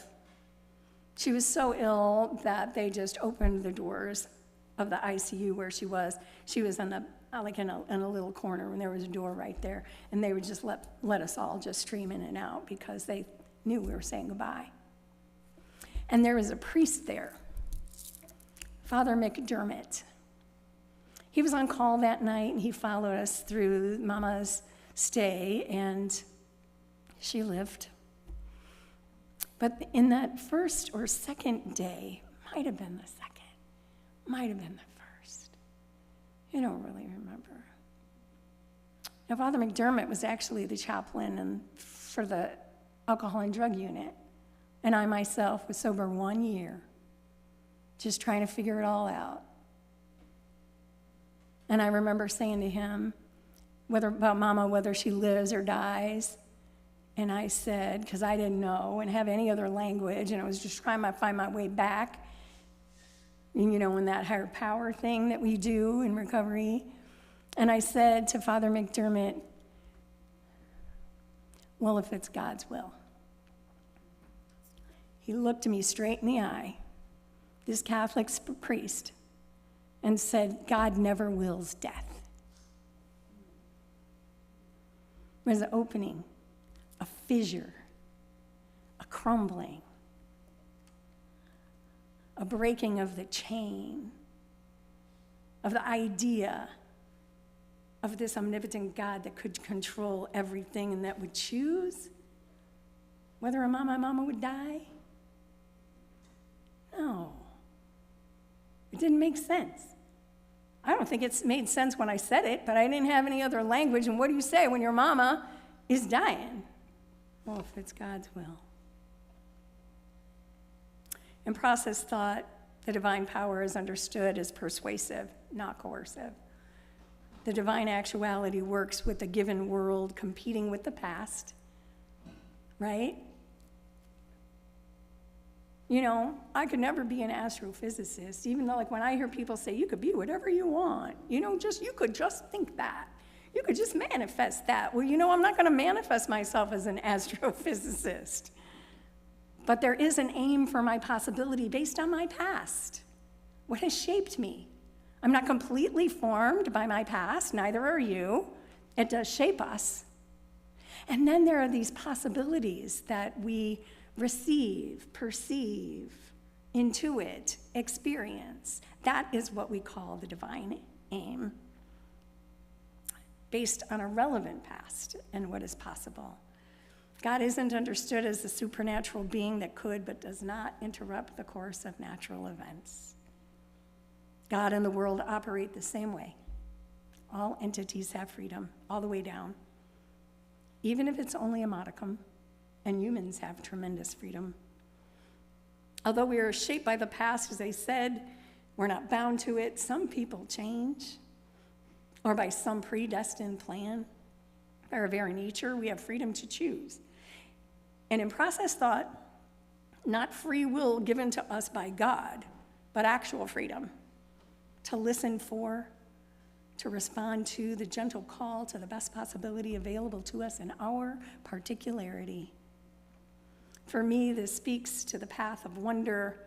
She was so ill that they just opened the doors of the ICU where she was. She was in a little corner, and there was a door right there. And they would just let us all just stream in and out because they knew we were saying goodbye. And there was a priest there, Father McDermott. He was on call that night, and he followed us through Mama's stay, and she lived. But in that first or second day, might have been the second, might have been the first. I don't really remember. Now, Father McDermott was actually the chaplain for the alcohol and drug unit, and I myself was sober 1 year, just trying to figure it all out. And I remember saying to him, about Mama, whether she lives or dies. And I said, because I didn't know and have any other language, and I was just trying to find my way back, and, in that higher power thing that we do in recovery. And I said to Father McDermott, well, if it's God's will. He looked me straight in the eye, this Catholic priest, and said, God never wills death. It was an opening, a fissure, a crumbling, a breaking of the chain, of the idea of this omnipotent God that could control everything and that would choose whether my mama would die. No, it didn't make sense. I don't think it's made sense when I said it, but I didn't have any other language. And what do you say when your mama is dying? Well, if it's God's will. In process thought, the divine power is understood as persuasive, not coercive. The divine actuality works with the given world competing with the past, right? I could never be an astrophysicist, even though, when I hear people say, you could be whatever you want, you could just think that. You could just manifest that. Well, I'm not going to manifest myself as an astrophysicist. But there is an aim for my possibility based on my past. What has shaped me? I'm not completely formed by my past, neither are you. It does shape us. And then there are these possibilities that we receive, perceive, intuit, experience. That is what we call the divine aim, based on a relevant past and what is possible. God isn't understood as a supernatural being that could but does not interrupt the course of natural events. God and the world operate the same way. All entities have freedom, all the way down, even if it's only a modicum, and humans have tremendous freedom. Although we are shaped by the past, as I said, we're not bound to it. Some people change, or by some predestined plan. By our very nature, we have freedom to choose. And in process thought, not free will given to us by God, but actual freedom to listen for, to respond to the gentle call to the best possibility available to us in our particularity. For me, this speaks to the path of wonder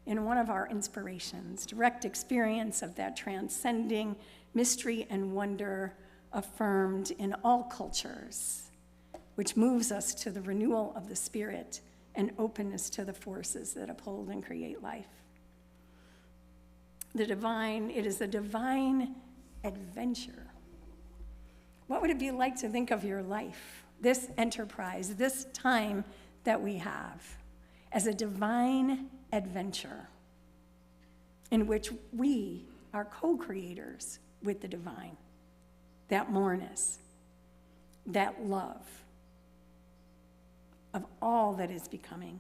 in one of our inspirations, direct experience of that transcending mystery and wonder affirmed in all cultures, which moves us to the renewal of the spirit and openness to the forces that uphold and create life. It is a divine adventure. What would it be like to think of your life, this enterprise, this time that we have, as a divine adventure in which we are co-creators with the divine, that moreness, that love of all that is becoming.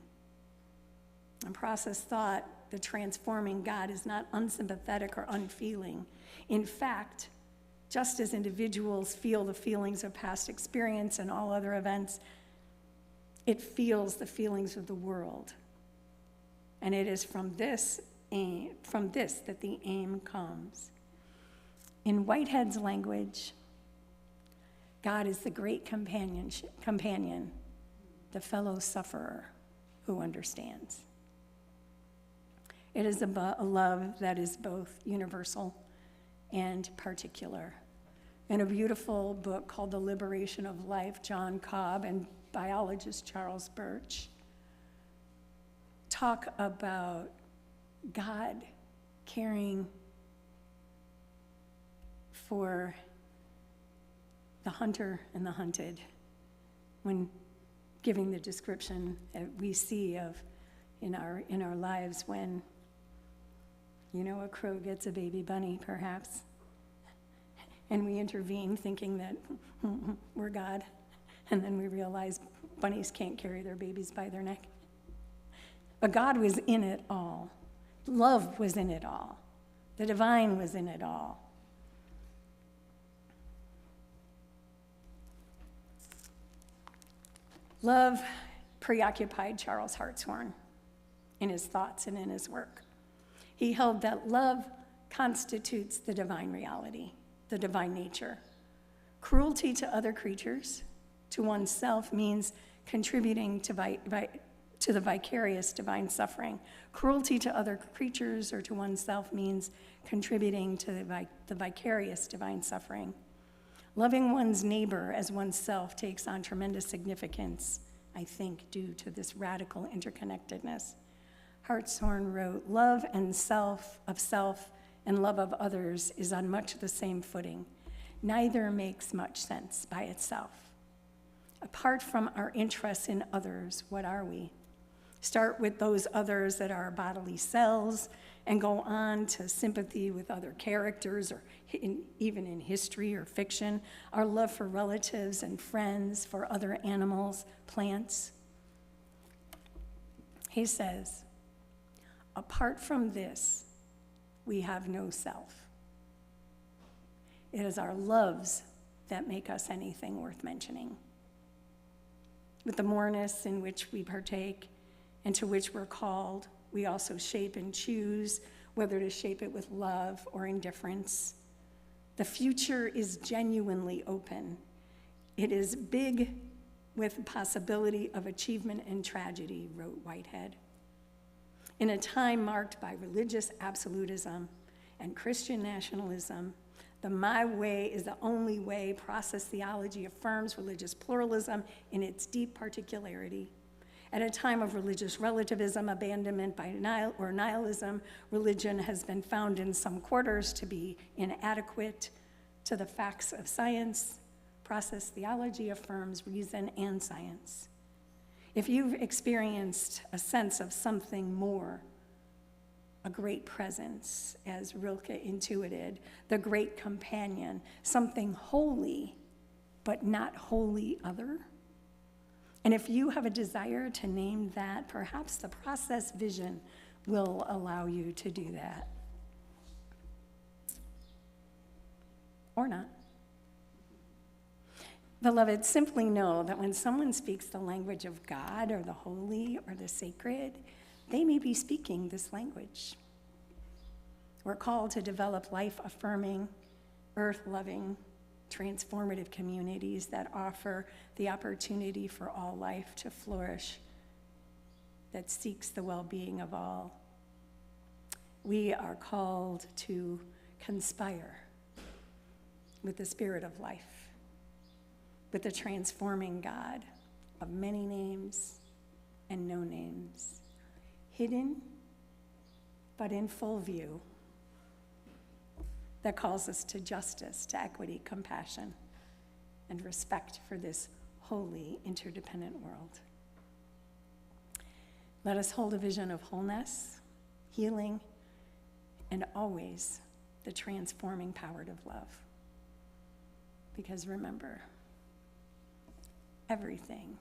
In process thought, the transforming God is not unsympathetic or unfeeling. In fact, just as individuals feel the feelings of past experience and all other events, it feels the feelings of the world. And it is from this that the aim comes. In Whitehead's language, God is the great companion, the fellow sufferer who understands. It is a love that is both universal and particular. In a beautiful book called The Liberation of Life, John Cobb and biologist Charles Birch talk about God caring for the hunter and the hunted when giving the description that we see of in our lives when, a crow gets a baby bunny, perhaps, and we intervene thinking that we're God, and then we realize bunnies can't carry their babies by their neck. But God was in it all. Love was in it all. The divine was in it all. Love preoccupied Charles Hartshorne in his thoughts and in his work. He held that love constitutes the divine reality, the divine nature. Cruelty to other creatures, to oneself, means contributing to the vicarious divine suffering. Cruelty to other creatures or to oneself means contributing to the vicarious divine suffering. Loving one's neighbor as oneself takes on tremendous significance, I think, due to this radical interconnectedness. Hartshorne wrote, "Love and self and love of others is on much the same footing. Neither makes much sense by itself. Apart from our interests in others, what are we? Start with those others that are our bodily selves and go on to sympathy with other characters or even in history or fiction, our love for relatives and friends, for other animals, plants." He says, apart from this, we have no self. It is our loves that make us anything worth mentioning. With the moreness in which we partake and to which we're called, we also shape and choose whether to shape it with love or indifference. The future is genuinely open. It is big with possibility of achievement and tragedy, wrote Whitehead. In a time marked by religious absolutism and Christian nationalism, the my way is the only way process theology affirms religious pluralism in its deep particularity. At a time of religious relativism, abandonment by nihilism, religion has been found in some quarters to be inadequate to the facts of science. Process theology affirms reason and science. If you've experienced a sense of something more, a great presence, as Rilke intuited, the great companion, something holy, but not wholly other, and if you have a desire to name that, perhaps the process vision will allow you to do that. Or not. Beloved, simply know that when someone speaks the language of God or the holy or the sacred, they may be speaking this language. We're called to develop life-affirming, earth-loving, transformative communities that offer the opportunity for all life to flourish, that seeks the well-being of all. We are called to conspire with the spirit of life, with the transforming God of many names and no names, hidden but in full view, that calls us to justice, to equity, compassion, and respect for this holy, interdependent world. Let us hold a vision of wholeness, healing, and always the transforming power of love. Because remember, everything,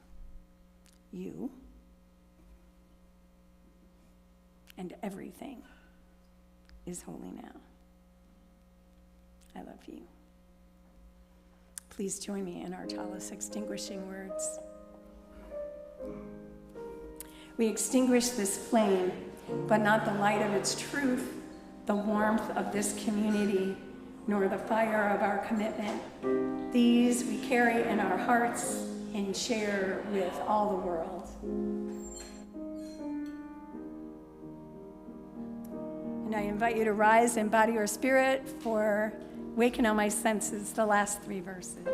you, and everything is holy now. I love you. Please join me in our chalice extinguishing words. We extinguish this flame but not the light of its truth, the warmth of this community, nor the fire of our commitment. These we carry in our hearts and share with all the world. And I invite you to rise in body or spirit for Waken on My Senses, the last 3 verses.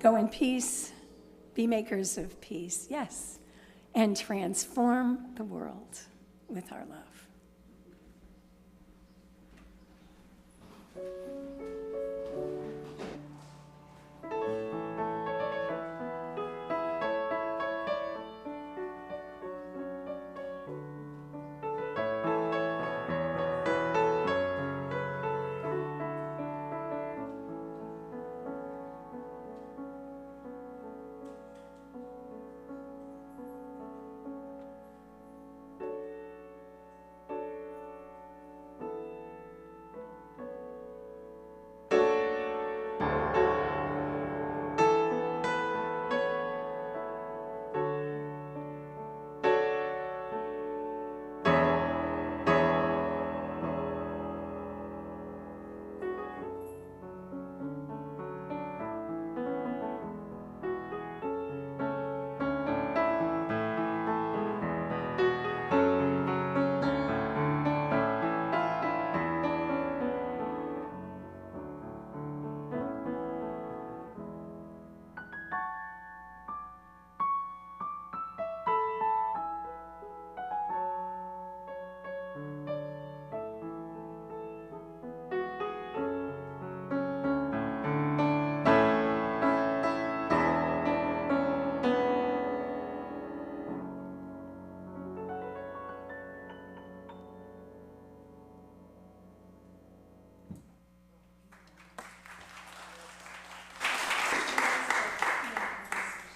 Go in peace, be makers of peace, yes, and transform the world with our love.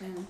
And